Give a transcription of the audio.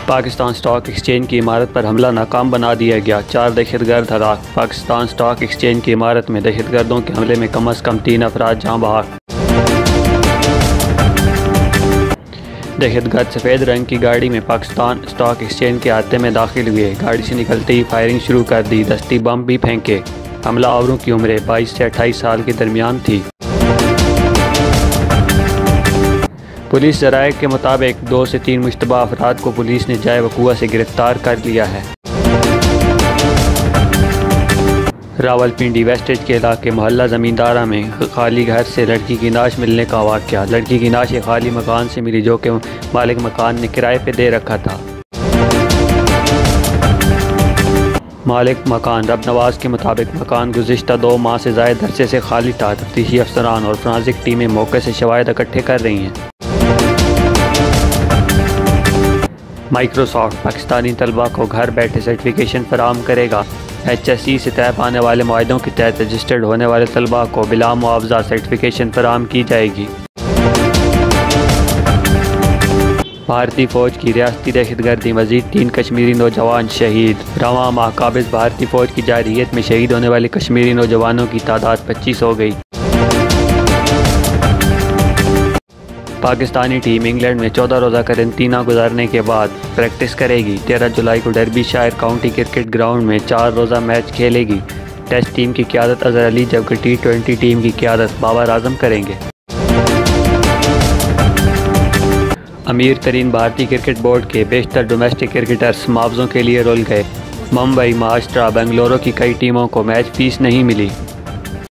Pakistan stock exchange की इमारत पर हमला नाकाम बना दिया गया। 4 दहशतगर्द हलाक। पाकिस्तान स्टॉक एक्सचेंज की इमारत में दहशतगर्दों के हमले में कम अज़ कम 3 अफराद जाँ बहक। दहशतगर्द सफ़ेद रंग की गाड़ी में पाकिस्तान स्टॉक एक्सचेंज के अहाते में दाखिल हुए। गाड़ी से निकलते ही फायरिंग शुरू कर दी, दस्ती बम भी फेंके। हमलावरों की उम्रें 22 से 28 साल के दरमियान थी। पुलिस ज़राए के मुताबिक 2 से 3 मुश्तबा अफराद को पुलिस ने जाए वक़ुआ से गिरफ्तार कर लिया है। रावलपिंडी वेस्टेज के इलाके मोहल्ला ज़मींदारा में खाली घर से लड़की की लाश मिलने का वाक़या। लड़की की लाश एक खाली मकान से मिली जो कि मालिक मकान ने किराए पे दे रखा था। मालिक मकान रब नवाज के मुताबिक मकान गुज़िश्ता 2 माह से ज़ायद अरसे से खाली था। तफ्तीशी अफसरान और फोरेंसिक टीमें मौके से शवाहिद इकट्ठे कर रही हैं। माइक्रोसॉफ्ट पाकिस्तानी तलबा को घर बैठे सर्टिफिकेशन फराहम करेगा। HSE से तय पाने वाले मुआहदों के तहत रजिस्टर्ड होने वाले तलबा को बिला मुआवजा सर्टिफिकेशन फराहम की जाएगी। भारतीय फ़ौज की रियासती दहशतगर्दी मज़ीद 3 कश्मीरी नौजवान शहीद। रवां माह काबिज़ भारतीय फ़ौज की जारहियत में शहीद होने वाले कश्मीरी नौजवानों की तादाद 25 हो गई। पाकिस्तानी टीम इंग्लैंड में 14 रोज़ा करंतना गुजारने के बाद प्रैक्टिस करेगी। 13 जुलाई को डर्बीशायर काउंटी क्रिकेट ग्राउंड में 4 रोज़ा मैच खेलेगी। टेस्ट टीम की क़ियादत अज़हर अली जबकि T20 टीम की क़ियादत बाबर आजम करेंगे। अमीर तरीन भारतीय क्रिकेट बोर्ड के बेशतर डोमेस्टिक क्रिकेटर्स मुआवज़ों के लिए रुल गए। मुंबई, महाराष्ट्र, बेंगलुरु की कई टीमों को मैच फीस नहीं मिली।